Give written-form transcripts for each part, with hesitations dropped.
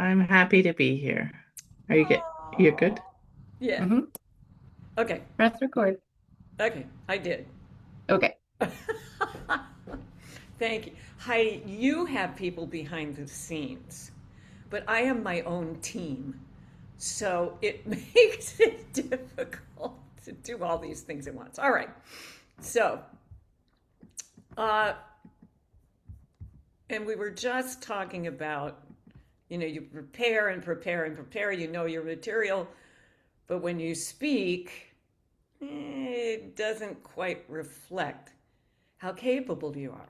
I'm happy to be here. Are you good? You're good? Oh, yeah. Mm-hmm. Okay. Press record. Okay. I did. Okay. Thank you. Heidi, you have people behind the scenes, but I am my own team. So it makes it difficult to do all these things at once. All right. So, uh, and we were just talking about, you prepare and prepare and prepare, you know your material, but when you speak, it doesn't quite reflect how capable you are.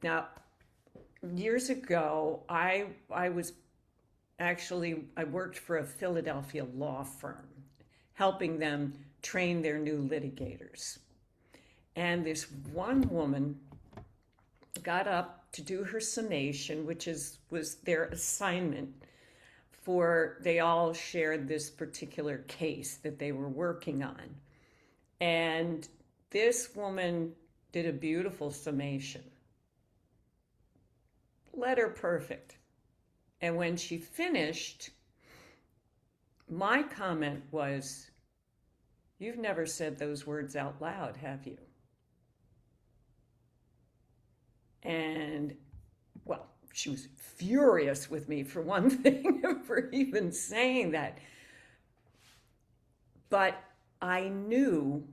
Now, years ago, I was actually I worked for a Philadelphia law firm, helping them train their new litigators. And this one woman got up to do her summation, which was their assignment for they all shared this particular case that they were working on. And this woman did a beautiful summation, letter perfect. And when she finished, my comment was, "You've never said those words out loud, have you?" And, well, she was furious with me for one thing, for even saying that. But I knew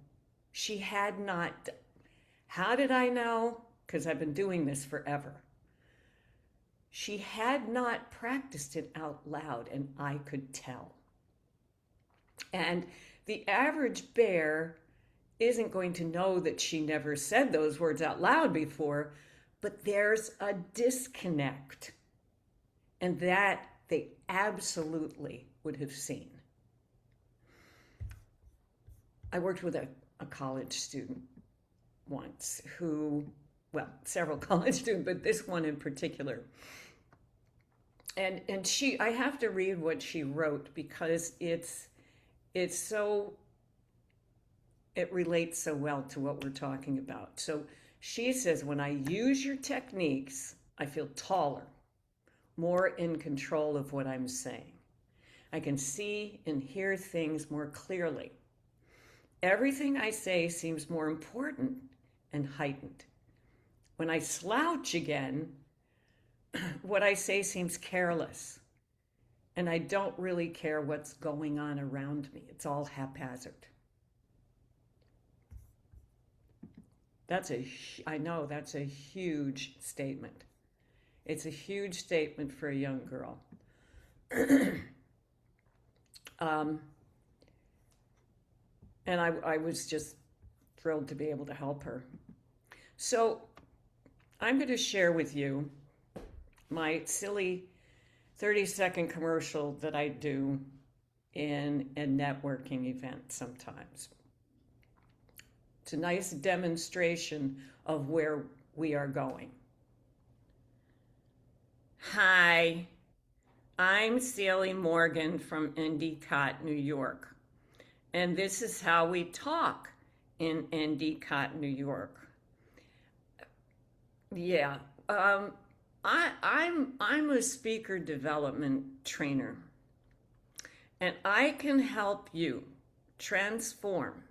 she had not. How did I know? Because I've been doing this forever. She had not practiced it out loud, and I could tell. And the average bear isn't going to know that she never said those words out loud before, but there's a disconnect. And that they absolutely would have seen. I worked with a college student once who, well, several college students, but this one in particular. And she, I have to read what she wrote because it's so it relates so well to what we're talking about. So she says, when I use your techniques, I feel taller, more in control of what I'm saying. I can see and hear things more clearly. Everything I say seems more important and heightened. When I slouch again, what I say seems careless, and I don't really care what's going on around me. It's all haphazard. I know that's a huge statement. It's a huge statement for a young girl. um, and I was just thrilled to be able to help her. So I'm going to share with you my silly 30-second commercial that I do in a networking event sometimes. It's a nice demonstration of where we are going. Hi, I'm Sally Morgan from Endicott, New York. And this is how we talk in Endicott, New York. Yeah, I'm a speaker development trainer, and I can help you transform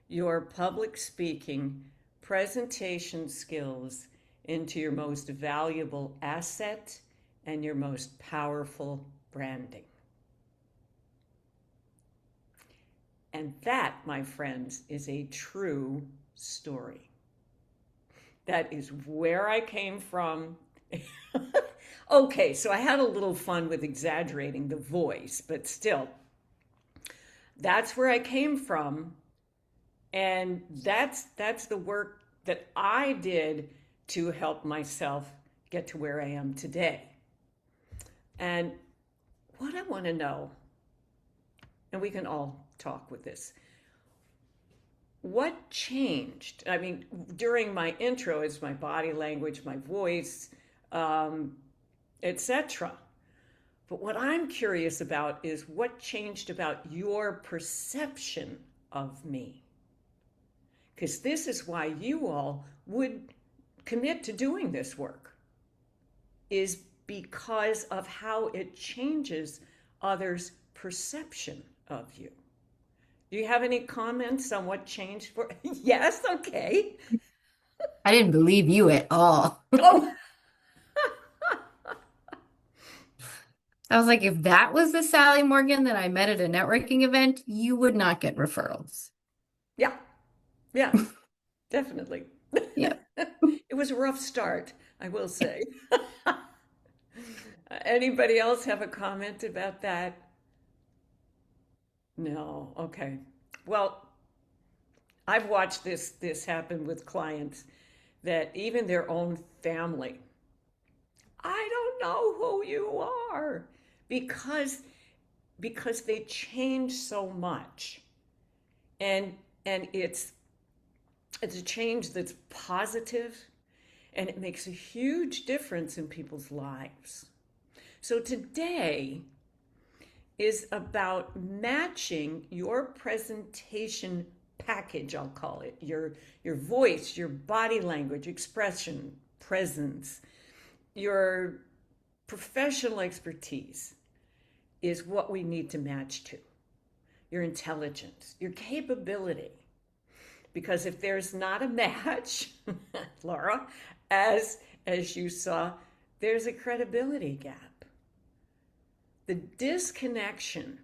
your public speaking presentation skills into your most valuable asset and your most powerful branding. And that, my friends, is a true story. That is where I came from. Okay, so I had a little fun with exaggerating the voice, but still, that's where I came from. And that's the work that I did to help myself get to where I am today. And what I want to know, and we can all talk with this, what changed? I mean, during my intro is my body language, my voice, etc. But what I'm curious about is what changed about your perception of me. Because this is why you all would commit to doing this work, is because of how it changes others' perception of you. Do you have any comments on what changed for? Yes, okay. I didn't believe you at all. Oh, I was like, if that was the Sally Morgan that I met at a networking event, you would not get referrals. yeah, yeah, definitely. Yeah. It was a rough start, I will say. Anybody else have a comment about that? No. Okay. Well, I've watched this happen with clients that even their own family, I don't know who you are because they change so much. And it's a change that's positive and it makes a huge difference in people's lives. So today is about matching your presentation package, I'll call it, your voice, your body language, expression, presence, your professional expertise is what we need to match to. Your intelligence, your capability. Because if there's not a match, Laura, as you saw, there's a credibility gap. The disconnection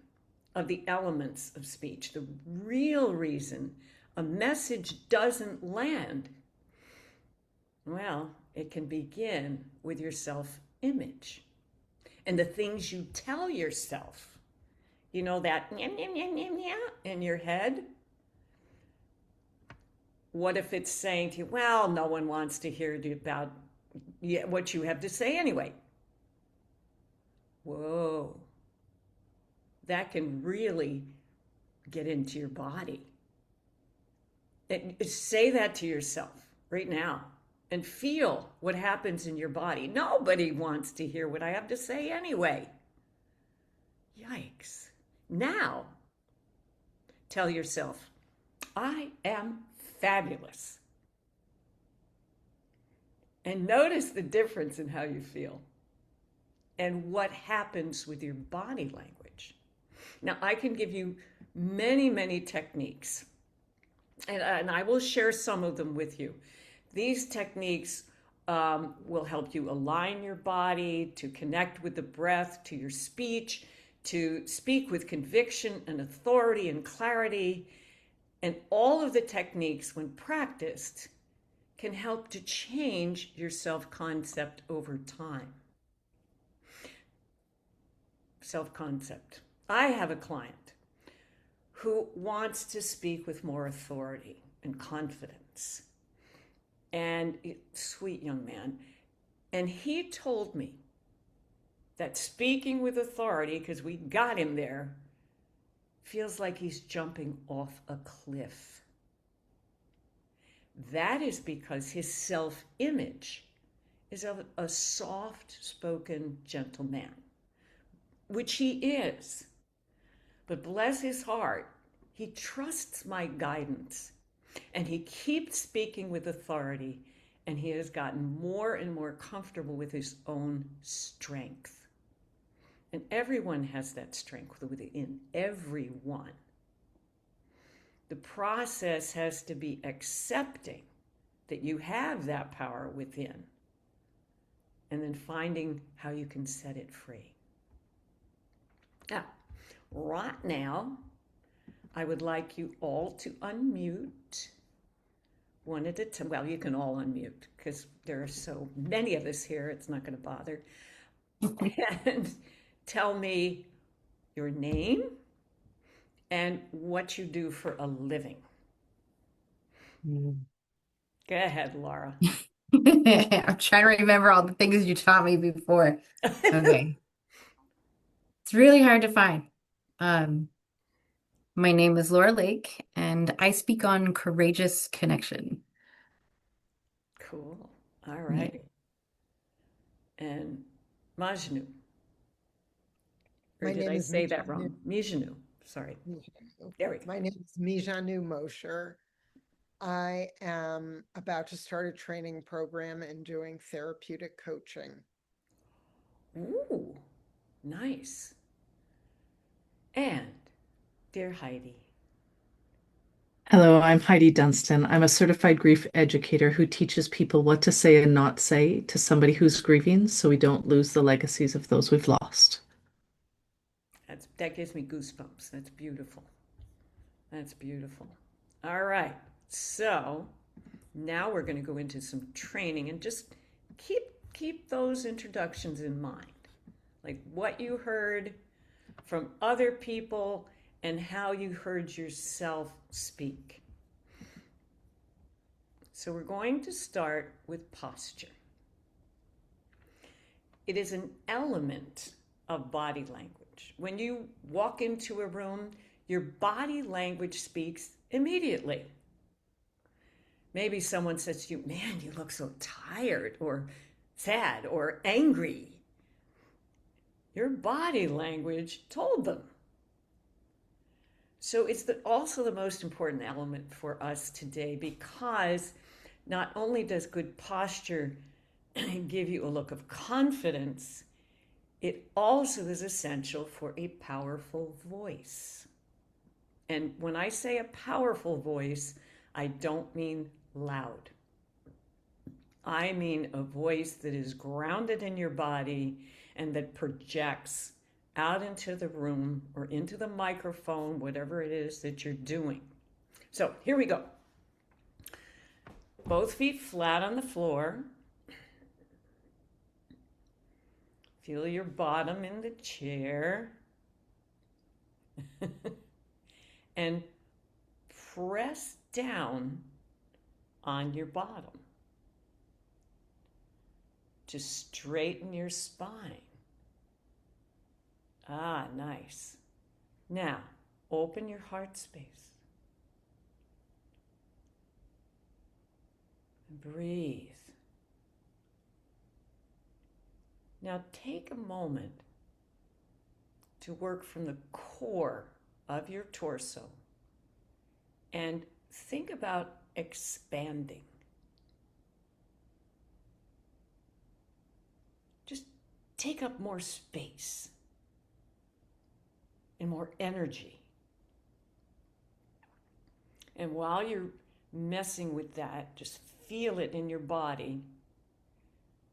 of the elements of speech, the real reason a message doesn't land, well, it can begin with your self-image and the things you tell yourself. You know that nyam, nyam, nyam, nyam, nyam in your head? What if it's saying to you, well, no one wants to hear about what you have to say anyway? Whoa, that can really get into your body. Say that to yourself right now and feel what happens in your body. Nobody wants to hear what I have to say anyway. Yikes. Now, tell yourself, I am fabulous. And notice the difference in how you feel and what happens with your body language. Now, I can give you many, many techniques, and I will share some of them with you. These techniques will help you align your body, to connect with the breath, to your speech, to speak with conviction and authority and clarity. And all of the techniques, when practiced, can help to change your self-concept over time. Self-concept. I have a client who wants to speak with more authority and confidence. And sweet young man. And he told me that speaking with authority, because we got him there, feels like he's jumping off a cliff. That is because his self-image is of a soft-spoken gentleman, which he is. But bless his heart, he trusts my guidance and he keeps speaking with authority, and he has gotten more and more comfortable with his own strength. And everyone has that strength within everyone. The process has to be accepting that you have that power within and then finding how you can set it free. Now, right now, I would like you all to unmute one at a time. Well, you can all unmute because there are so many of us here, it's not going to bother. And tell me your name and what you do for a living. Mm. Go ahead, Laura. I'm trying to remember all the things you taught me before. Okay. It's really hard to find. Um, my name is Laura Lake, and I speak on courageous connection. Cool. All Yeah. right. And Majnu, or My did name I is say that Mijanu. wrong? Mijnu. Sorry. There we go. My name is Mijanu Mosher. I am about to start a training program and doing therapeutic coaching. Ooh, nice. And, dear Heidi, Hello, I'm Heidi Dunstan. I'm a certified grief educator who teaches people what to say and not say to somebody who's grieving so we don't lose the legacies of those we've lost. that gives me goosebumps. That's beautiful. That's beautiful. All right. So now we're going to go into some training and just keep those introductions in mind. Like what you heard from other people and how you heard yourself speak. So we're going to start with posture. It is an element of body language. When you walk into a room, your body language speaks immediately. Maybe someone says to you, man, you look so tired or sad or angry. Your body language told them. So it's also the most important element for us today, because not only does good posture give you a look of confidence, it also is essential for a powerful voice. And when I say a powerful voice, I don't mean loud. I mean a voice that is grounded in your body and that projects out into the room or into the microphone, whatever it is that you're doing. So here we go. Both feet flat on the floor. Feel your bottom in the chair. And press down on your bottom to straighten your spine. Ah, nice. Now, open your heart space. Breathe. Now take a moment to work from the core of your torso and think about expanding. Just take up more space and more energy. And while you're messing with that, just feel it in your body.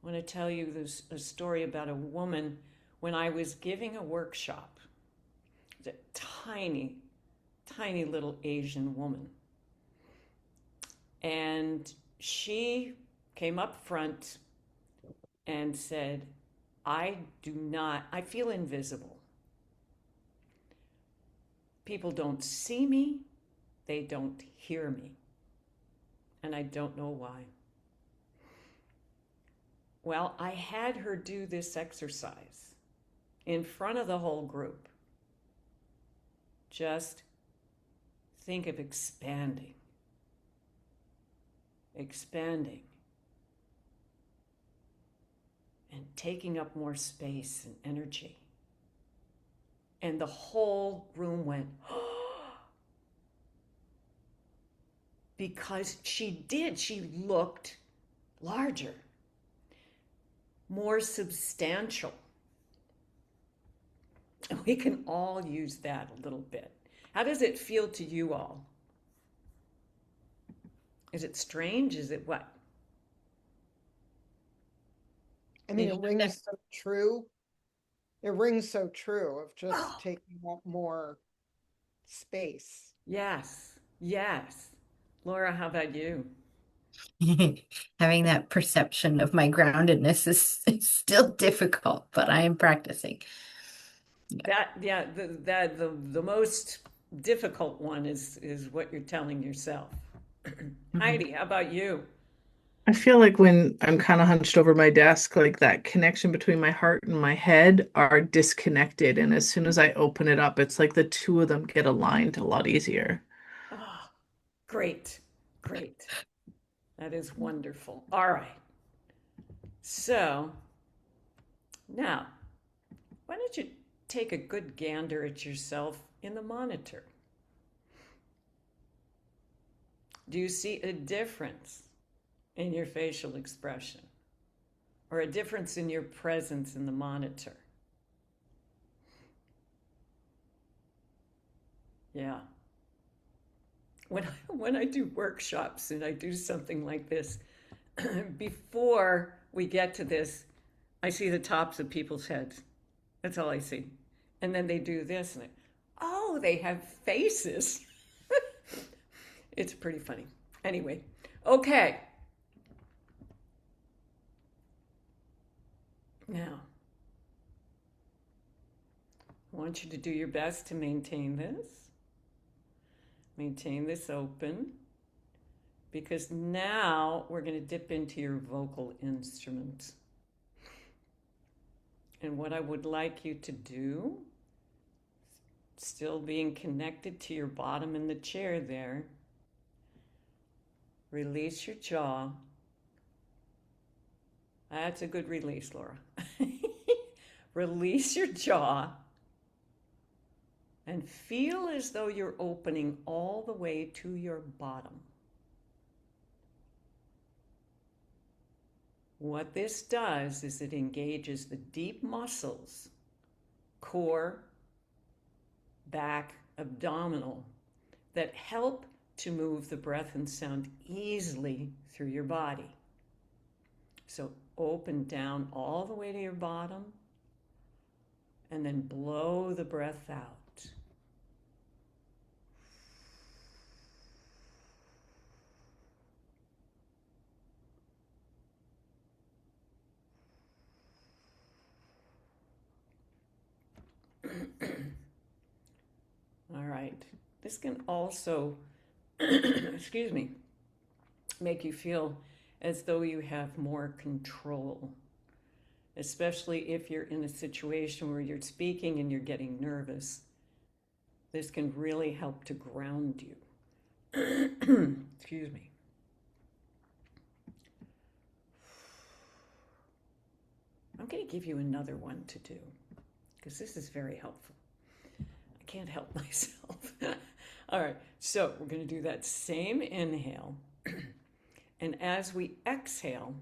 I want to tell you a story about a woman when I was giving a workshop. It was a tiny, tiny little Asian woman. And she came up front and said, I feel invisible. People don't see me, they don't hear me, and I don't know why. Well, I had her do this exercise in front of the whole group. Just think of expanding, expanding, and taking up more space and energy. And the whole room went, because she looked larger, more substantial. And we can all use that a little bit. How does it feel to you all? Is it strange? Is it what? I mean, it rings so true. It rings so true of just taking up more space. Yes, yes. Laura, how about you? Having that perception of my groundedness is still difficult, but I am practicing. The most difficult one is what you're telling yourself. Mhm. Heidi, how about you? I feel like when I'm kind of hunched over my desk, like that connection between my heart and my head are disconnected. And as soon as I open it up, it's like the two of them get aligned a lot easier. Oh, great, great. That is wonderful. All right. So now, why don't you take a good gander at yourself in the monitor? Do you see a difference in your facial expression? or a difference in your presence in the monitor? Yeah. When I do workshops and I do something like this, before we get to this, I see the tops of people's heads. That's all I see. And then they do this, and oh, they have faces. It's pretty funny. Anyway, okay. Now, I want you to do your best to maintain this. Maintain this open, because now we're going to dip into your vocal instruments. And what I would like you to do, still being connected to your bottom in the chair there, release your jaw. That's a good release, Laura. Release your jaw and feel as though you're opening all the way to your bottom. What this does is it engages the deep muscles, core, back, abdominal, that help to move the breath and sound easily through your body. So open down all the way to your bottom and then blow the breath out. All right. This can also, excuse me, make you feel as though you have more control, especially if you're in a situation where you're speaking and you're getting nervous. This can really help to ground you. Excuse me. I'm going to give you another one to do, because this is very helpful. I can't help myself. All right, so we're going to do that same inhale. And as we exhale,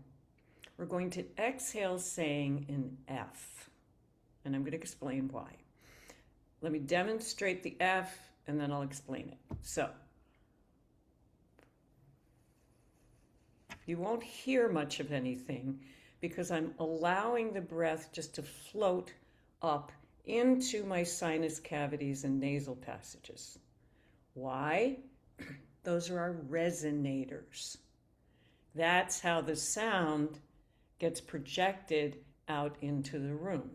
we're going to exhale saying an F. And I'm going to explain why. Let me demonstrate the F, and then I'll explain it. So, you won't hear much of anything because I'm allowing the breath just to float up into my sinus cavities and nasal passages. Why? Those are our resonators. That's how the sound gets projected out into the room.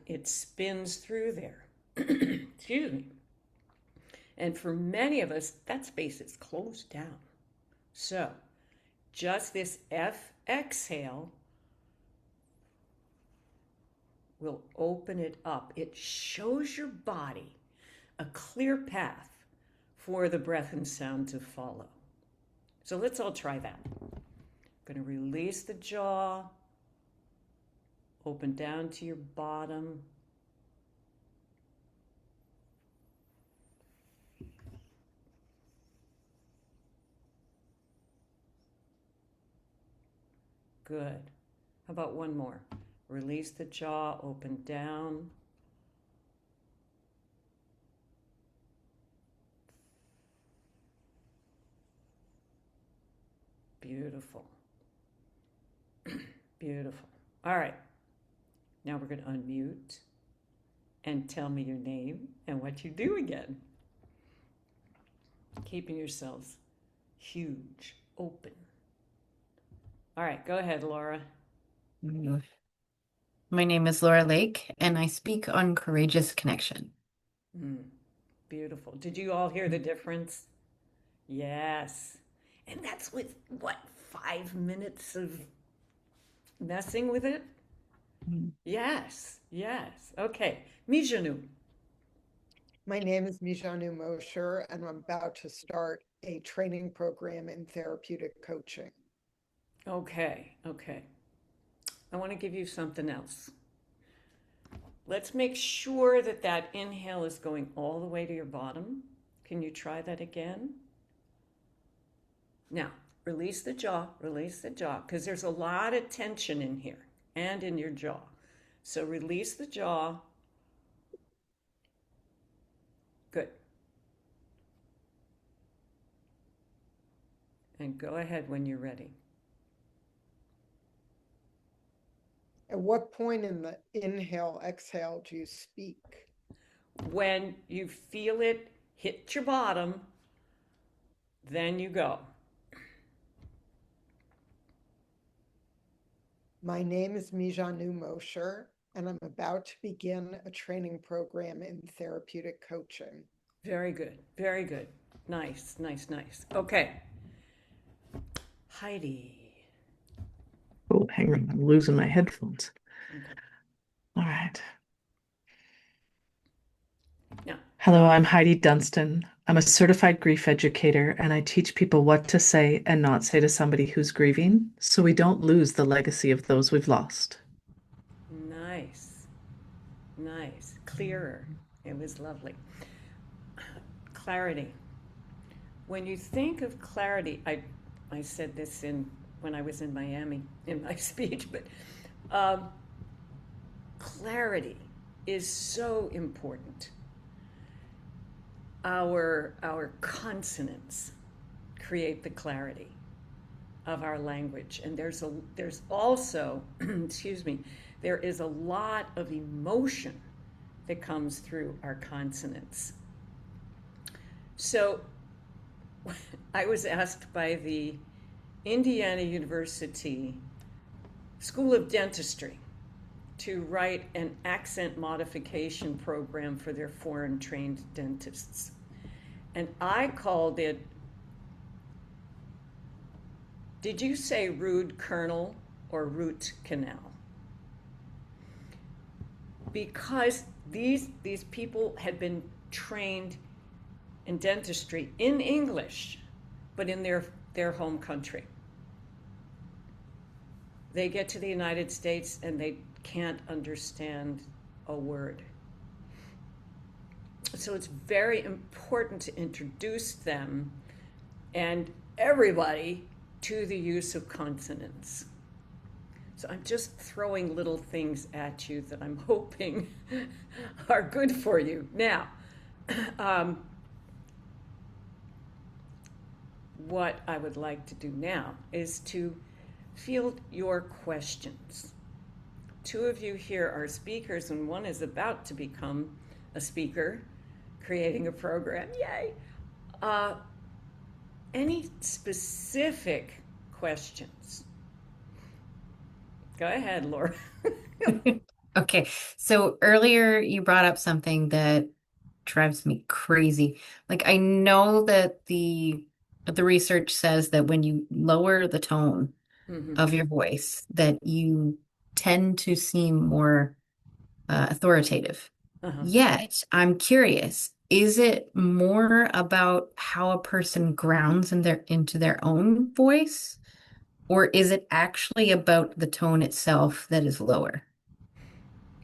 It spins through there. Excuse me. And for many of us, that space is closed down. So, just this F exhale will open it up. It shows your body a clear path for the breath and sound to follow. So let's all try that. I'm going to release the jaw, open down to your bottom. Good. How about one more? Release the jaw, open down. Beautiful. Beautiful. All right. Now we're going to unmute and tell me your name and what you do again. Keeping yourselves huge, open. All right, go ahead, Laura. My name is Laura Lake, and I speak on courageous connection. Beautiful. Did you all hear the difference? Yes. And that's with, what, 5 minutes of messing with it? Yes, yes. Okay. Mijanu. My name is Mijanu Mosher, and I'm about to start a training program in therapeutic coaching. Okay, okay. I want to give you something else. Let's make sure that that inhale is going all the way to your bottom. Can you try that again? Now, release the jaw, because there's a lot of tension in here and in your jaw. So release the jaw. Good. And go ahead when you're ready. At what point in the inhale, exhale do you speak? When you feel it hit your bottom, then you go. My name is Mijanu Mosher, and I'm about to begin a training program in therapeutic coaching. Very good. Very good. Nice, nice, nice. Okay. Heidi. Oh, hang on. I'm losing my headphones. Okay. All right. Now, Hello, I'm Heidi Dunstan. I'm a certified grief educator, and I teach people what to say and not say to somebody who's grieving so we don't lose the legacy of those we've lost. nice. Nice. Clearer. It was lovely. Clarity. When you think of clarity, I said this when I was in Miami in my speech, but clarity is so important. Our consonants create the clarity of our language, and there's also excuse me, there is a lot of emotion that comes through our consonants. So I was asked by the Indiana University School of Dentistry to write an accent modification program for their foreign trained dentists. And I called it, did you say rude kernel or root canal? Because these people had been trained in dentistry in English, but in their home country. They get to the United States and they can't understand a word. So it's very important to introduce them and everybody to the use of consonants. So I'm just throwing little things at you that I'm hoping are good for you. Now, what I would like to do now is to field your questions. Two of you here are speakers, and one is about to become a speaker, creating a program. Yay! Any specific questions? Go ahead, Laura. Okay, so earlier you brought up something that drives me crazy. Like I know that the research says that when you lower the tone of your voice, that you tend to seem more authoritative. Uh-huh. Yet, I'm curious, is it more about how a person grounds into their own voice, or is it actually about the tone itself that is lower?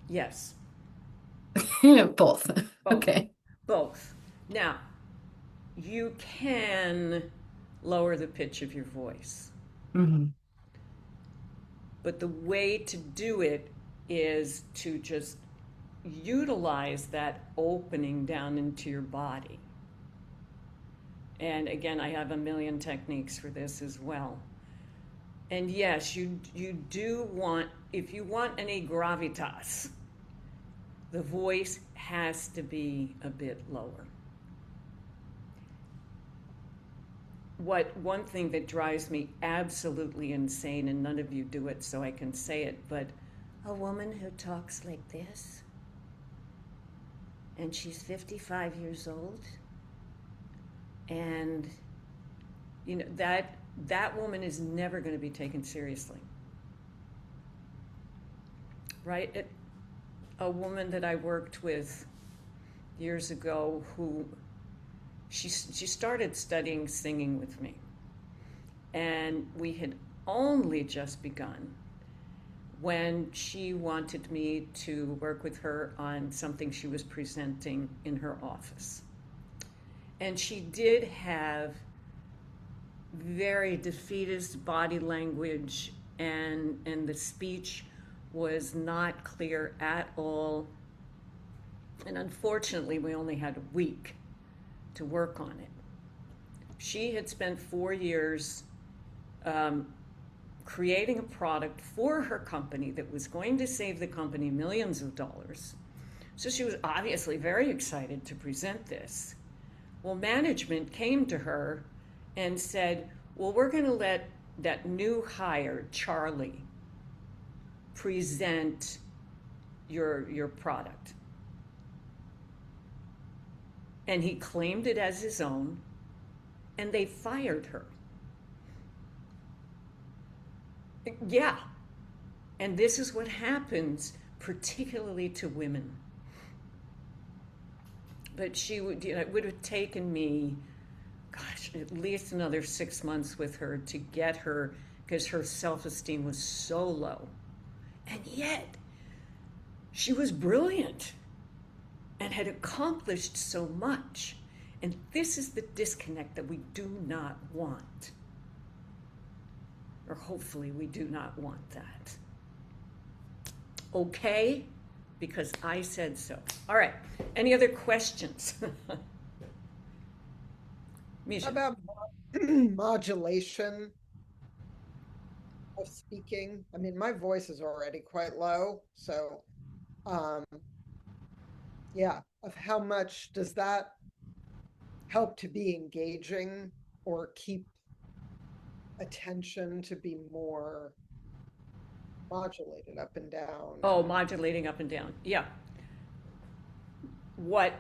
Yes, Both. both. Okay. Both. Now, you can lower the pitch of your voice, Hmm. but the way to do it is to just utilize that opening down into your body. And again, I have a million techniques for this as well. And yes, you do want, if you want any gravitas, the voice has to be a bit lower. One thing that drives me absolutely insane, and none of you do it so I can say it, but a woman who talks like this, and she's 55 years old, and you know that woman is never going to be taken seriously, right? A woman that I worked with years ago who she started studying singing with me, and we had only just begun when she wanted me to work with her on something she was presenting in her office. And she did have very defeatist body language, and the speech was not clear at all. And unfortunately, we only had a week to work on it. She had spent 4 years um, creating a product for her company that was going to save the company millions of dollars. So she was obviously very excited to present this. Well, management came to her and said, well, we're going to let that new hire, Charlie, present your product. And he claimed it as his own, and they fired her. Yeah. And this is what happens, particularly to women. But she would, it would have taken me, gosh, at least another 6 months with her to get her, because her self-esteem was so low. And yet, she was brilliant and had accomplished so much. And this is the disconnect that we do not want. Or hopefully we do not want that. Okay? Because I said so. All right. Any other questions? How about modulation of speaking? I mean, my voice is already quite low, so yeah, of how much does that help to be engaging or keep attention to be more modulated up and down? Oh, modulating up and down. Yeah. What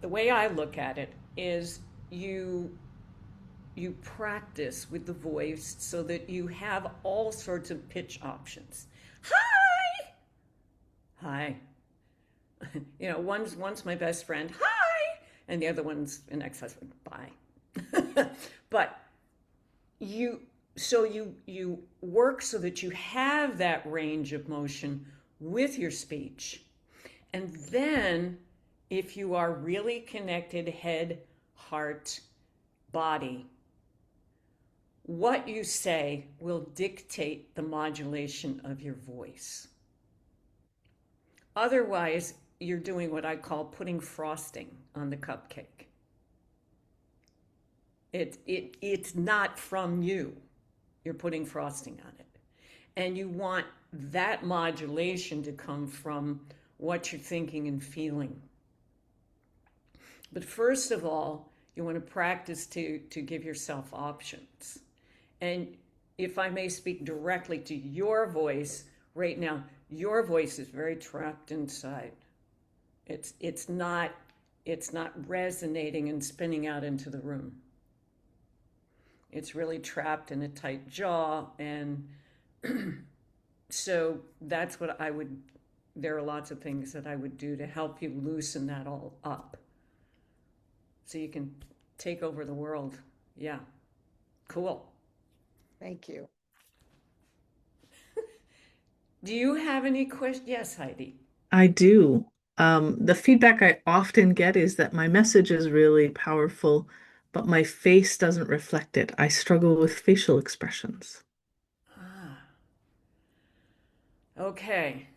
the way I look at it is you practice with the voice so that you have all sorts of pitch options. Hi. Hi. One's my best friend. Hi. And the other one's an ex-husband. Bye. But you work so that you have that range of motion with your speech. And then if you are really connected head, heart, body, what you say will dictate the modulation of your voice. Otherwise, you're doing what I call putting frosting on the cupcake. It's not from you. You're putting frosting on it. And you want that modulation to come from what you're thinking and feeling. But first of all, you want to practice to give yourself options. And if I may speak directly to your voice right now, your voice is very trapped inside. It's not resonating and spinning out into the room. It's really trapped in a tight jaw, and so that's what I would, there are lots of things that I would do to help you loosen that all up so you can take over the world. Yeah. Cool. Thank you. Do you have any questions? Yes, Heidi. I do. The feedback I often get is that my message is really powerful, but my face doesn't reflect it. I struggle with facial expressions. Ah. Okay.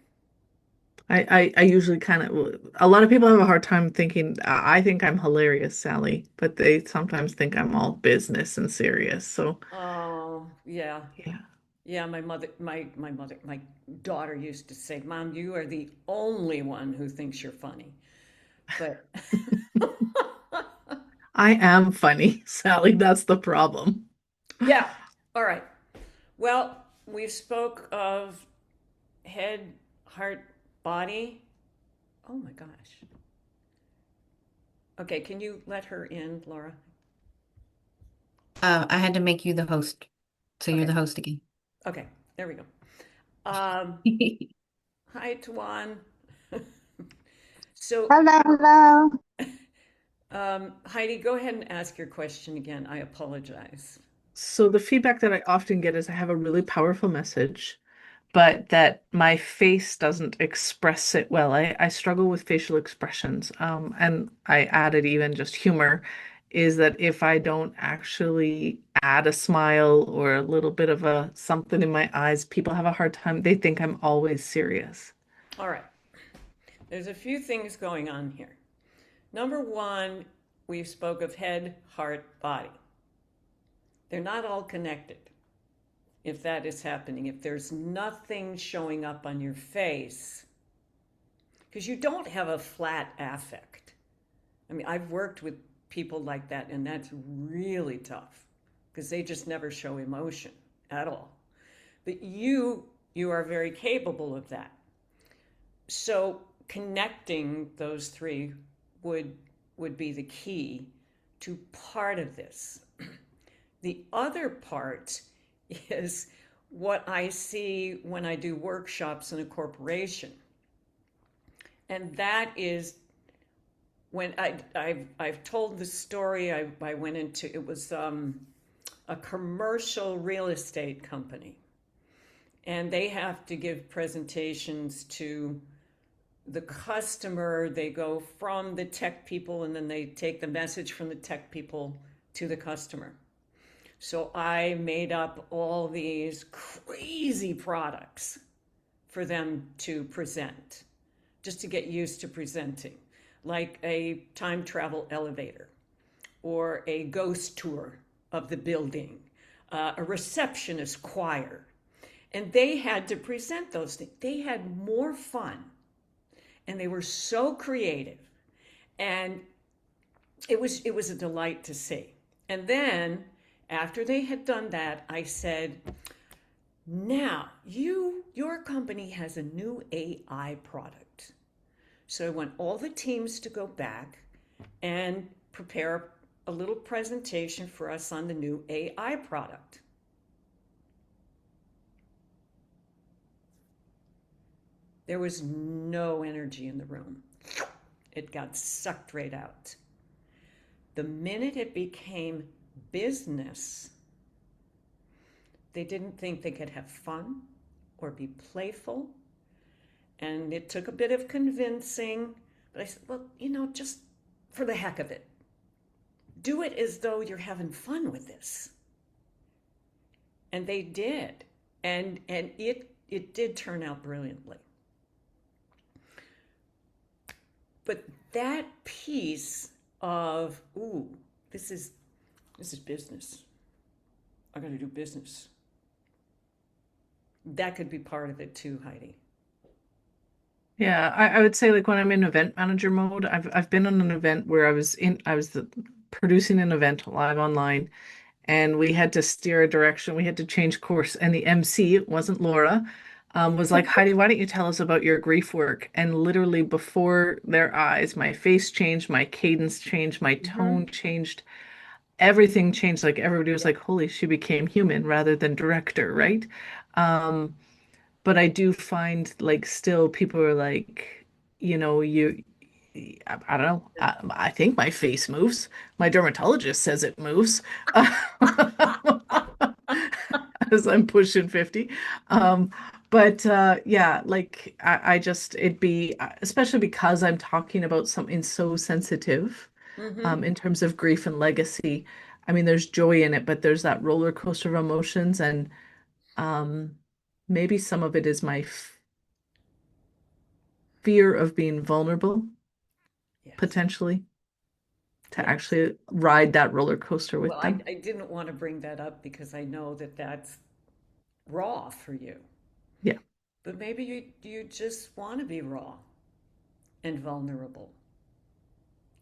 I usually kind of, a lot of people have a hard time thinking, I think I'm hilarious, Sally, but they sometimes think I'm all business and serious. So, Oh, yeah. yeah. Yeah, my daughter used to say, Mom, you are the only one who thinks you're funny. But I am funny, Sally. That's the problem. yeah, all right. Well, we spoke of head, heart, body. Oh my gosh. Okay, can you let her in, Laura? I had to make you the host, so you're Okay. the host again. Okay, there we go. Hi, Tuan. So, Hello, hello. Heidi, go ahead and ask your question again. I apologize. So the feedback that I often get is I have a really powerful message, but that my face doesn't express it well. I struggle with facial expressions. And I added even just humor. is that if I don't actually add a smile or a little bit of a something in my eyes, people have a hard time. They think I'm always serious. All right. There's a few things going on here. Number one, we spoke of head, heart, body. They're not all connected. If that is happening, if there's nothing showing up on your face, because you don't have a flat affect. I mean, I've worked with people like that, and that's really tough because they just never show emotion at all. But you are very capable of that. So connecting those three would be the key to part of this. The other part is what I see when I do workshops in a corporation. And that is when I've told the story. I went into, it was a commercial real estate company. And they have to give presentations to the customer. They go from the tech people and then they take the message from the tech people to the customer. So I made up all these crazy products for them to present, just to get used to presenting, like a time travel elevator or a ghost tour of the building, a receptionist choir. And they had to present those things. They had more fun and they were so creative. And it was a delight to see. And then after they had done that, I said, now your company has a new AI product. So I want all the teams to go back and prepare a little presentation for us on the new AI product. There was no energy in the room. It got sucked right out. The minute it became business, they didn't think they could have fun or be playful. And it took a bit of convincing, but I said, well, just for the heck of it, do it as though you're having fun with this. And they did. And it did turn out brilliantly. But that piece of, this is business. I got to do business. That could be part of it too, Heidi. Yeah, I would say like when I'm in event manager mode, I've been on an event where producing an event live online, and we had to steer a direction. We had to change course, and the MC, it wasn't Laura, was like, Heidi, why don't you tell us about your grief work? And literally before their eyes, my face changed, my cadence changed, my tone changed, everything changed. Like everybody was like, holy, she became human rather than director, right? But I do find like still people are like, I don't know. I think my face moves. My dermatologist says it moves. As I'm pushing 50. But yeah, like I just it'd be especially because I'm talking about something so sensitive in terms of grief and legacy. I mean, there's joy in it, but there's that roller coaster of emotions, and um, maybe some of it is my f fear of being vulnerable, Yes. potentially, to Yes. actually ride that roller coaster Well, with them. I didn't want to bring that up because I know that that's raw for you. Yeah. But maybe you just want to be raw and vulnerable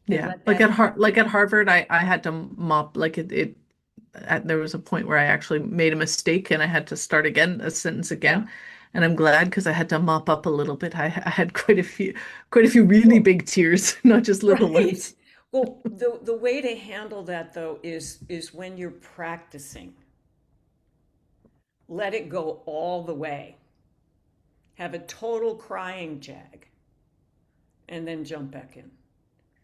and Yeah. let that Like happen. at Harvard, I had to mop like there was a point where I actually made a mistake and I had to start again, a sentence Yeah. again. And I'm glad because I had to mop up a little bit. I had quite a few really Well, big tears, not just little right. ones. Well, the way to handle that though is when you're practicing, let it go all the way. Have a total crying jag and then jump back in.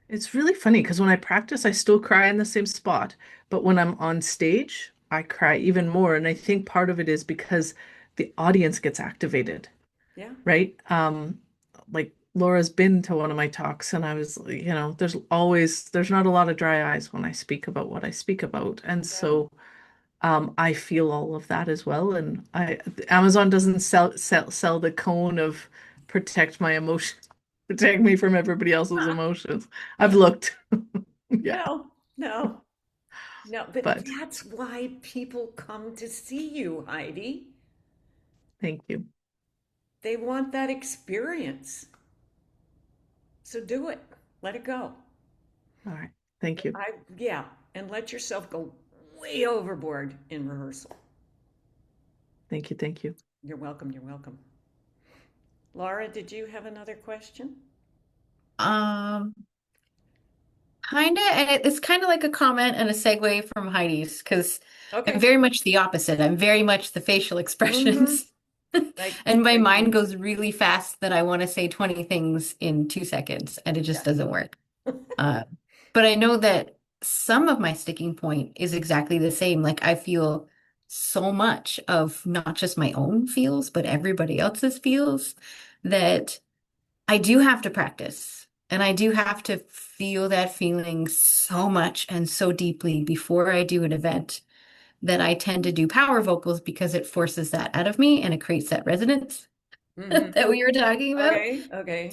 It's really funny because when I practice, I still cry in the same spot. But when I'm on stage, I cry even more. And I think part of it is because the audience gets activated, Yeah. right? Like Laura's been to one of my talks, and I was, there's not a lot of dry eyes when I speak about what I speak about. And Yeah. so I feel all of that as well. And Amazon doesn't sell the cone of protect my emotions, protect me from everybody else's emotions. I've looked. Yeah, No, no, no. But but that's why people come to see you, Heidi. thank you. They want that experience. So do it. Let it go. All right. Thank you. Yeah, and let yourself go way overboard in rehearsal. Thank you. Thank you. You're welcome. You're welcome. Laura, did you have another question? Um, Kinda, and it's kind of like a comment and a segue from Heidi's because I'm Okay. very much the opposite. I'm very much the facial Mm-hmm. expressions. Like, And my like mind me. goes really fast that I want to say 20 things in 2 seconds, and it just Yes. doesn't work. Uh, but I know that some of my sticking point is exactly the same. Like I feel so much of not just my own feels, but everybody else's feels that I do have to practice. And I do have to feel that feeling so much and so deeply before I do an event that I tend to do power vocals because it forces that out of me and it creates that resonance Mm-hmm. that we were talking about. Okay. Okay.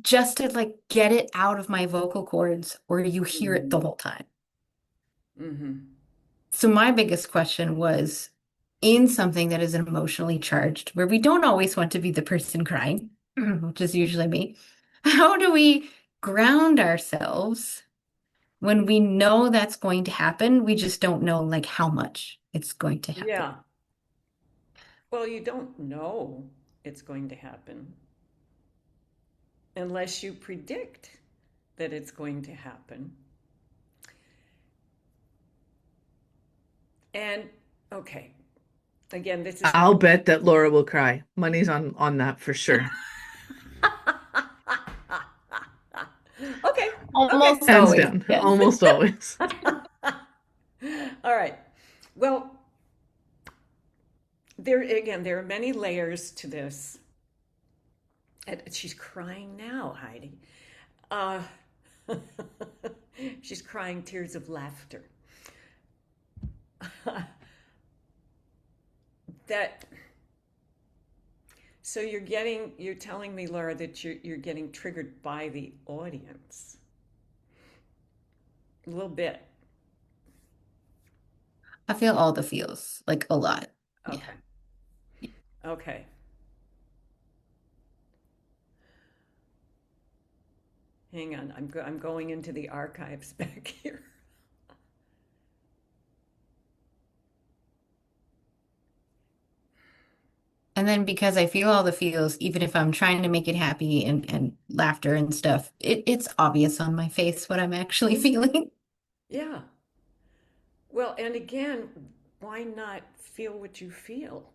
Just to like get it out of my vocal cords or you hear it the Mm-hmm. whole time. Mm-hmm. So my biggest question was in something that is emotionally charged, where we don't always want to be the person crying, which is usually me. How do we ground ourselves when we know that's going to happen? We just don't know like how much it's going to happen. Yeah. Well, you don't know it's going to happen unless you predict that it's going to happen. And okay, again, this is I'll not. bet that Laura will cry. Money's on that for sure. Okay. Okay. Almost Hands always, down, yes. almost always. All right. Well, there are many layers to this. And she's crying now, Heidi. Uh, she's crying tears of laughter. That so you're telling me, Laura, that you're getting triggered by the audience a little bit. I feel all the feels, like a lot. Yeah. Okay. Okay. Hang on. I'm going into the archives back here. And then because I feel all the feels, even if I'm trying to make it happy and laughter and stuff, it's obvious on my face what I'm actually Mhm. feeling. Yeah. Well, and again, why not feel what you feel?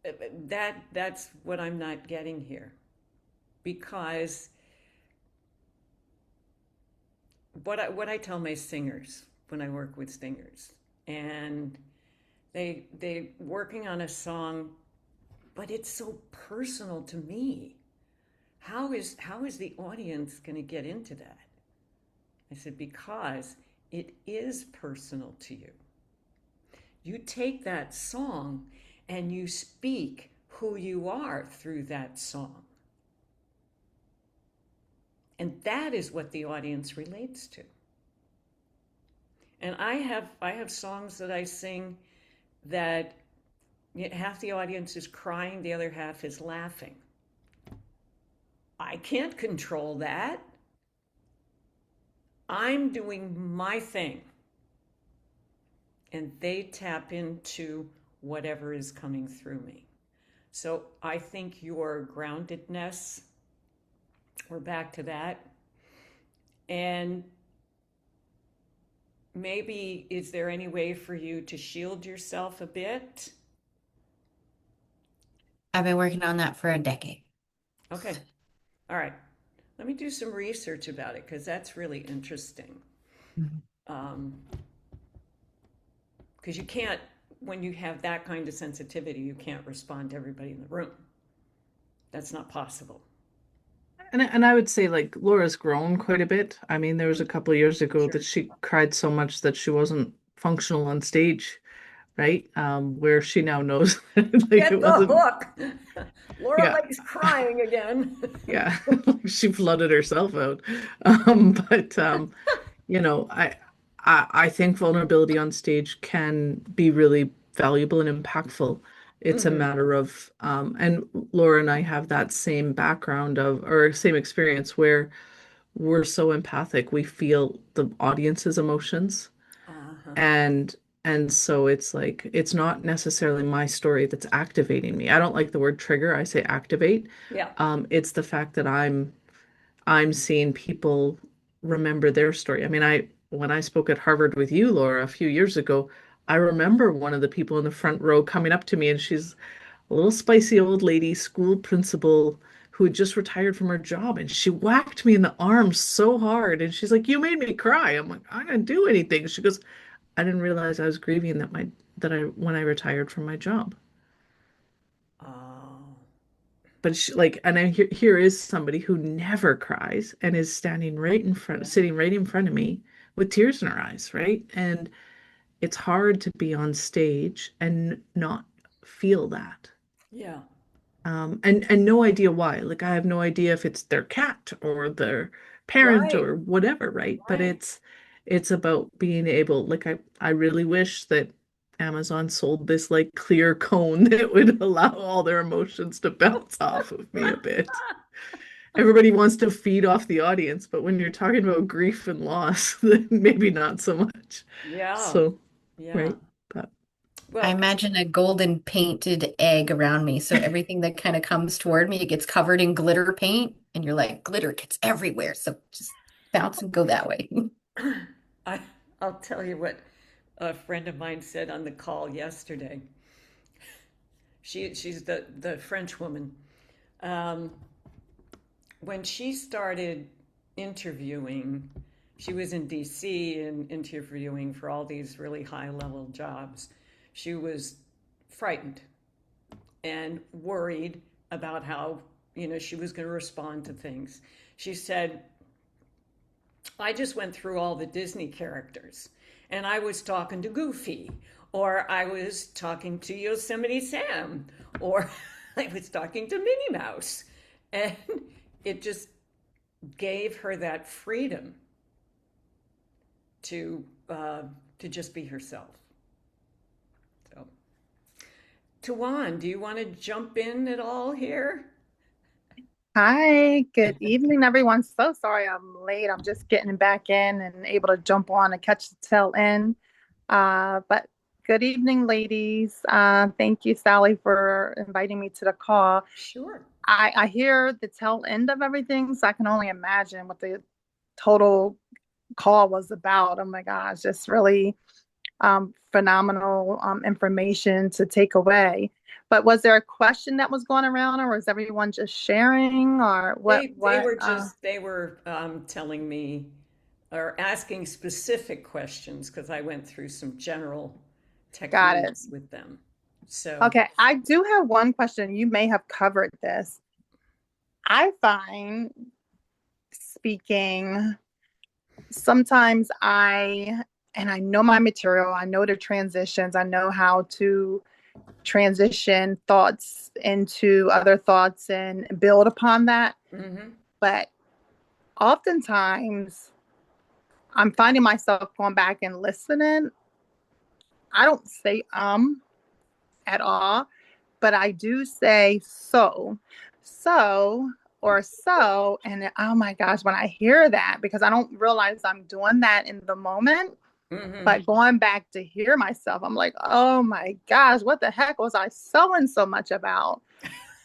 That's what I'm not getting here. Because what I tell my singers when I work with singers, and they working on a song, but it's so personal to me. How is the audience going to get into that? I said, because it is personal to you. You take that song and you speak who you are through that song. And that is what the audience relates to. And I have songs that I sing that half the audience is crying, the other half is laughing. I can't control that. I'm doing my thing. And they tap into whatever is coming through me. So I think your groundedness, we're back to that. And maybe, is there any way for you to shield yourself a bit? I've been working on that for a decade. Okay. All right. Let me do some research about it because that's really interesting. Mhm. Um, because you can't, when you have that kind of sensitivity, you can't respond to everybody in the room. That's not possible. And I would say like Laura's grown quite a bit. I mean, there was a couple of years ago Sure. that she cried so much that she wasn't functional on stage, right? Where she now knows like Get it the wasn't, hook. Laura yeah, Lake's crying again. yeah. She flooded herself out. But I think vulnerability on stage can be really valuable and impactful. It's a Hmm. matter of and Laura and I have that same background of or same experience where we're so empathic. We feel the audience's emotions Uh-huh. and and so it's like it's not necessarily my story that's activating me. I don't like the word trigger. I say activate. Yeah. It's the fact that I'm seeing people remember their story. I mean, when I spoke at Harvard with you, Laura, a few years ago, I remember one of the people in the front row coming up to me, and she's a little spicy old lady, school principal who had just retired from her job, and she whacked me in the arm so hard, and she's like, "You made me cry." I'm like, "I didn't do anything." She goes, "I didn't realize I was grieving that I when I retired from my job." Oh, But she, like, and I here is somebody who never cries and is standing right in front, yeah. sitting right in front of me with tears in her eyes, right? And it's hard to be on stage and not feel that. Yeah. And no idea why. Like I have no idea if it's their cat or their parent Right. or whatever, right? But Right. it's about being able, like I really wish that Amazon sold this like clear cone that would allow all their emotions to bounce off of me a bit. Everybody wants to feed off the audience, but when you're talking about grief and loss, then maybe not so much. Yeah. So, Yeah. right. But I Well, imagine a golden painted egg around me. So everything that kind of comes toward me, it gets covered in glitter paint, and you're like, glitter gets everywhere. So just bounce and go that way. I I'll tell you what a friend of mine said on the call yesterday. She's the French woman. Um, when she started interviewing, she was in DC and interviewing for all these really high level jobs. She was frightened and worried about how, she was going to respond to things. She said, I just went through all the Disney characters and I was talking to Goofy, or I was talking to Yosemite Sam, or I was talking to Minnie Mouse. And it just gave her that freedom to to just be herself. So, Tawan, do you want to jump in at all here? Hi, good evening, everyone. So sorry I'm late. I'm just getting back in and able to jump on and catch the tail end. But good evening, ladies. Thank you, Sally, for inviting me to the call. Sure. I hear the tail end of everything, so I can only imagine what the total call was about. Oh my gosh, just really phenomenal information to take away. But was there a question that was going around, or was everyone just sharing, or what? They were just they were telling me or asking specific questions because I went through some general Got it. techniques with them. So, Okay, I do have one question. You may have covered this. I find speaking sometimes and I know my material, I know the transitions, I know how to transition thoughts into other thoughts and build upon that. mhm. But oftentimes I'm finding myself going back and listening. I don't say at all, but I do say so, or so. And oh my gosh, when I hear that, because I don't realize I'm doing that in the moment, Mhm. but going back to hear myself, I'm like, oh my gosh, what the heck was I sewing so much about?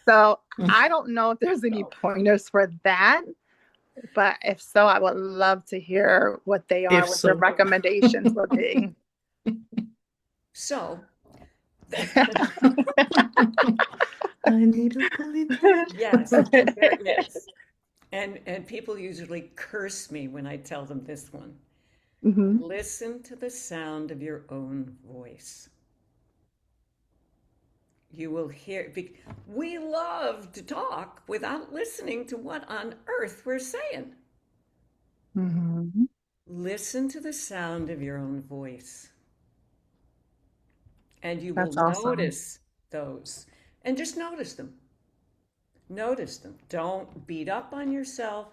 So I don't know if there's any So, pointers for that, but if so, I would love to hear what they are, if what the so, recommendations would be. so I need a bully. yes, there is. And people usually curse me when I tell them this one. Mhm. Listen to the sound of your own voice. You will hear, we love to talk without listening to what on earth we're saying. Hmm. Listen to the sound of your own voice, and you will That's awesome. notice those. And just notice them. Notice them. Don't beat up on yourself.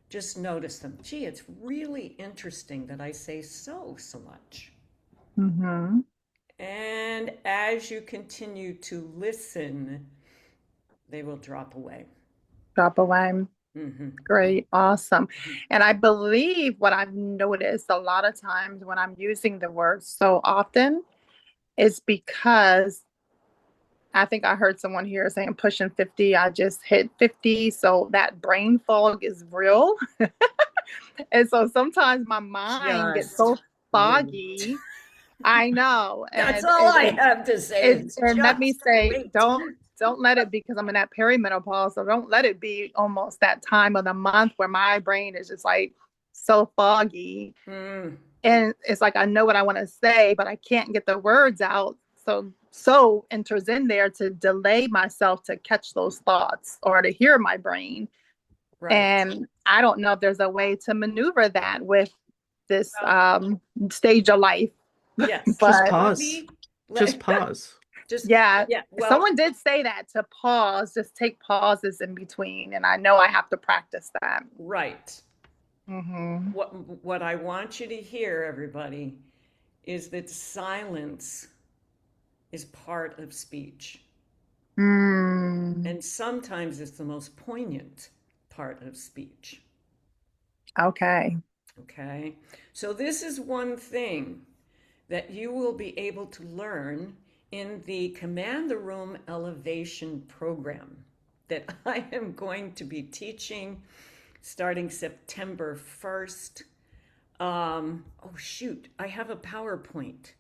Just notice them. Gee, it's really interesting that I say so much. Hmm. And as you continue to listen, they will drop away. Drop away. Mm-hmm. Great. Awesome. And I believe what I've noticed a lot of times when I'm using the word so often is because I think I heard someone here saying pushing 50. I just hit 50. So that brain fog is real. And so sometimes my mind gets Just so wait. foggy. I know. That's And all I have to say. It's and let me just say, wait. don't let it, because I'm in that perimenopause. So don't let it be almost that time of the month where my brain is just like so foggy. Mm, And it's like I know what I want to say, but I can't get the words out. So enters in there to delay myself to catch those thoughts or to hear my brain. right. And I don't know if there's a way to maneuver that with this Well, stage of life. yes. Just But Let pause. me Just let pause. just yeah, yeah. Well, someone did say that, to pause, just take pauses in between. And I know I have to practice that. right. Hmm. What I want you to hear, everybody, is that silence is part of speech. Mm, And sometimes it's the most poignant part of speech. okay. Okay. So, this is one thing that you will be able to learn in the Command the Room Elevation program that I am going to be teaching starting September 1st. Oh, shoot, I have a PowerPoint.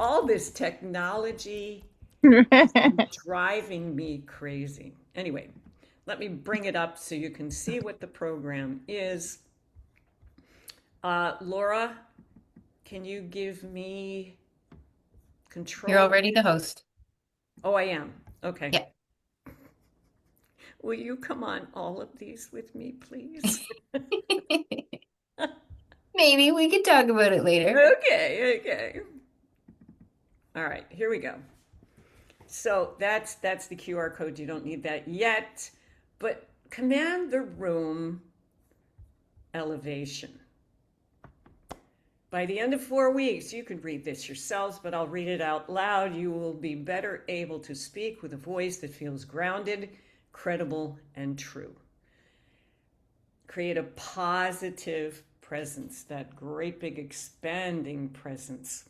All this technology driving me crazy. Anyway, let me bring it up so you can see what the program is. Laura, can you give me You're control? already the host. Oh, I am. Okay. Yeah. Will you come on all of these with me, please? Maybe we could talk about it later. Okay, okay. All right, here we go. So that's the QR code. You don't need that yet, but Command the Room Elevation. By the end of 4 weeks, you can read this yourselves, but I'll read it out loud. You will be better able to speak with a voice that feels grounded, credible, and true. Create a positive presence, that great big expanding presence.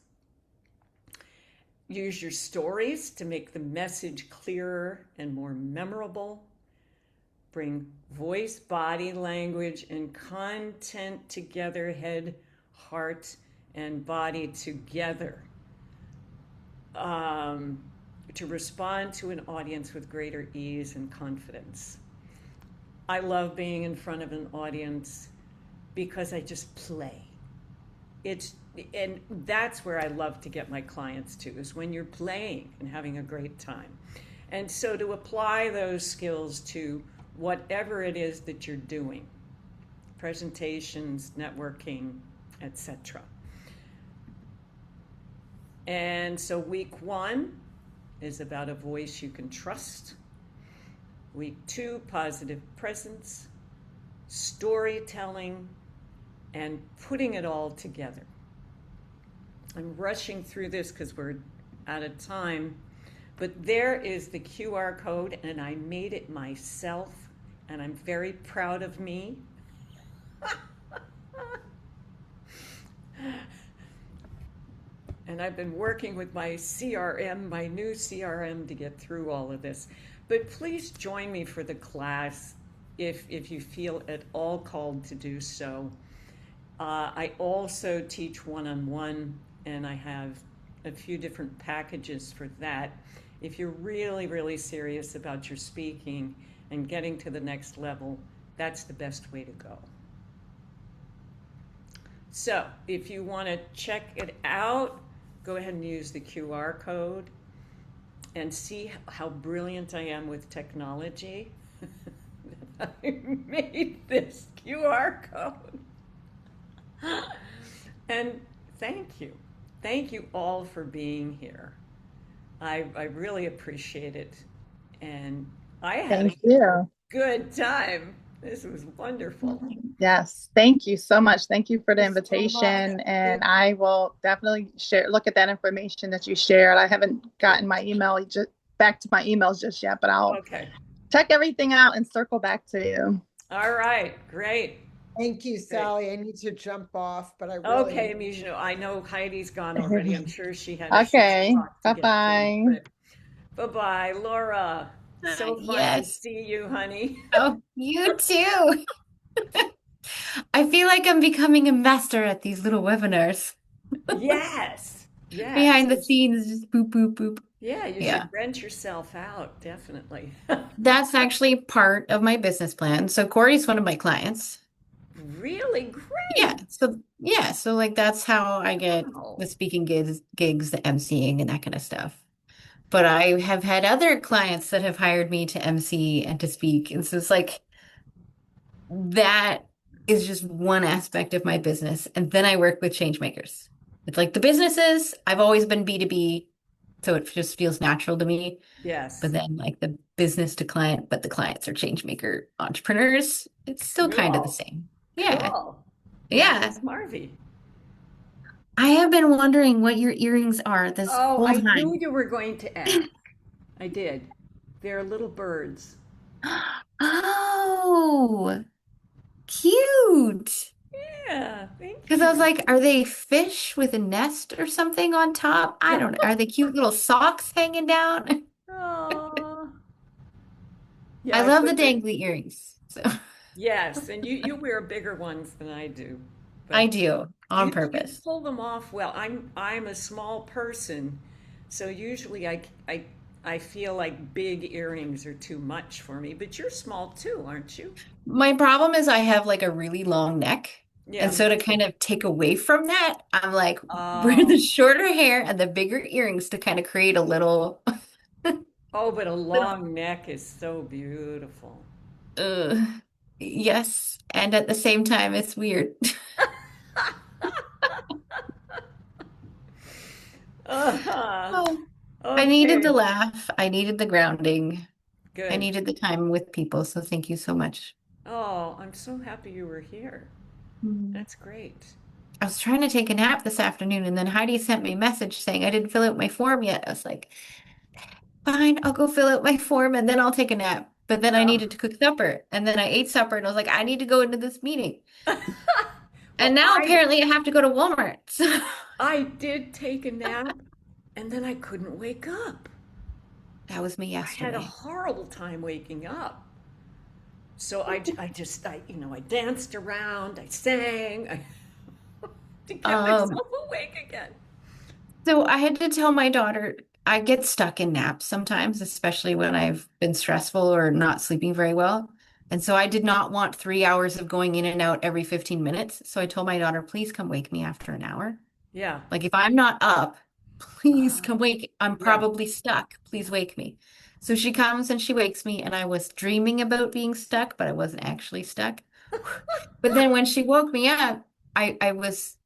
Use your stories to make the message clearer and more memorable. Bring voice, body language, and content together, head, heart, and body together, to respond to an audience with greater ease and confidence. I love being in front of an audience because I just play. It's and that's where I love to get my clients to, is when you're playing and having a great time. And so to apply those skills to whatever it is that you're doing, presentations, networking, etc. And so week 1 is about a voice you can trust. Week 2, positive presence, storytelling, and putting it all together. I'm rushing through this because we're out of time, but there is the QR code, and I made it myself, and I'm very proud of me. And I've been working with my CRM, my new CRM, to get through all of this. But please join me for the class if you feel at all called to do so. I also teach one-on-one, and I have a few different packages for that. If you're really, really serious about your speaking and getting to the next level, that's the best way to go. So if you want to check it out, go ahead and use the QR code and see how brilliant I am with technology. I made this QR code. And thank you. Thank you all for being here. I really appreciate it. And I had a Thank you. good time. This was wonderful. Yes, thank you so much. Thank you for the Thank you so much. invitation, and I will definitely look at that information that you shared. I haven't gotten my email just back to my emails just yet, but I'll Okay. check everything out and circle back to you. All right. Great. Thank you, Sally. I need to jump off, but I Okay, really, Mijno, I know Heidi's gone already. I'm sure she had a short Okay, talk to get to. bye-bye. But bye-bye, Laura. So fun to Yes. see you, honey. Oh, you too. I feel like I'm becoming a master at these little webinars. Yes. Yes. Behind the scenes, just boop, boop, boop. Yeah, you Yeah. should rent yourself out, definitely. That's actually part of my business plan. So Corey's one of my clients. Really Yeah. great. So like that's how I get Wow. the speaking gigs, the emceeing and that kind of stuff. But I have had other clients that have hired me to MC and to speak. And so it's like that is just one aspect of my business. And then I work with change makers. It's like the businesses, I've always been B2B, so it just feels natural to me. But Yes. then like the business to client, but the clients are change maker entrepreneurs. It's still kind of the Cool. same. Yeah. Cool. Yeah. Nice, Marvy. I have been wondering what your earrings are this Oh, whole I knew time. you were going to ask. I did. They're little birds. Oh, cute. Yeah, thank Because I was you. like, are they fish with a nest or something on top? I don't know. Are they cute little socks hanging down? Oh, yeah, I I love the put the dangly earrings. So yes, and you wear bigger ones than I do, I but do on you purpose. pull them off well. I'm a small person, so usually I feel like big earrings are too much for me. But you're small too, aren't you? My problem is I have like a really long neck. Yeah, And me so to too. kind of take away from that, I'm like, wear the Oh, shorter hair and the bigger earrings to kind of create a little, oh, but a little, long neck is so beautiful. uh, yes. And at the same time, it's weird. Uh-huh. Oh, I needed the Okay, laugh. I needed the grounding. I good. needed the time with people. So thank you so much. Oh, I'm so happy you were here. Mm. That's great. I was trying to take a nap this afternoon, and then Heidi sent me a message saying I didn't fill out my form yet. I was like, fine, I'll go fill out my form and then I'll take a nap. But then I needed to cook supper, and then I ate supper, and I was like, I need to go into this meeting. And Well, now apparently I have to go to Walmart. So I did take a nap and then I couldn't wake up. that was me I had a yesterday. horrible time waking up. So I danced around, I sang, to get Um, myself awake again. so I had to tell my daughter I get stuck in naps sometimes, especially when I've been stressful or not sleeping very well. And so I did not want 3 hours of going in and out every 15 minutes. So I told my daughter, please come wake me after an hour. Yeah, Like if I'm not up, please uh, come wake. I'm yeah. probably stuck. Please wake me. So she comes and she wakes me, and I was dreaming about being stuck, but I wasn't actually stuck. But then when she woke me up, I was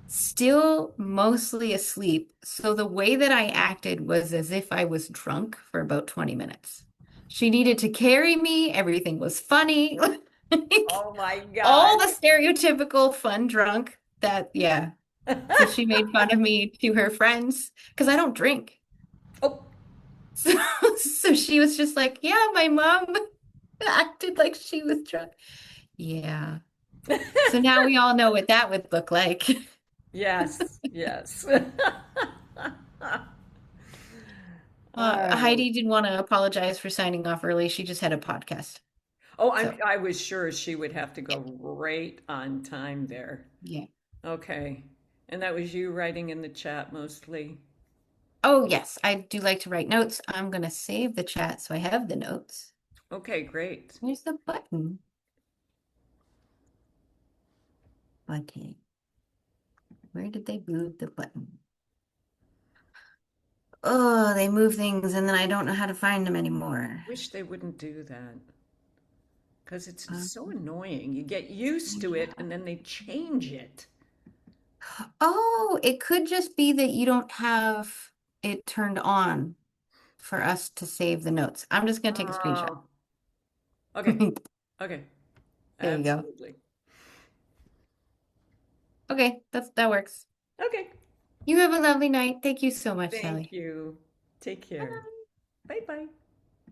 still mostly asleep. So the way that I acted was as if I was drunk for about 20 minutes. She needed to carry me. Everything was funny. Like, Oh my all gosh. the stereotypical fun drunk that, yeah. So she made fun of me to her friends because I don't drink. Oh, So, so she was just like, yeah, my mom acted like she was drunk. Yeah. So now we all know what that would look like. yes, yes. All right. Heidi didn't want to apologize for signing off early. She just had a podcast. Oh, So, I was sure she would have to go right on time there. yeah. Okay. And that was you writing in the chat mostly. Oh, yes, I do like to write notes. I'm going to save the chat so I have the notes. Okay, great. Where's the button? Okay. Where did they move the button? oh, they move things and then I don't know how to find them anymore. Wish they wouldn't do that because it's Um, so annoying. You get used to it yeah. and then they change it. Oh, it could just be that you don't have it turned on for us to save the notes. I'm just gonna take a screenshot. Oh, okay. Okay. There you go. Absolutely. Okay, that works. Okay. You have a lovely night. Thank you so much, Thank Sally. you. Take care. Bye bye.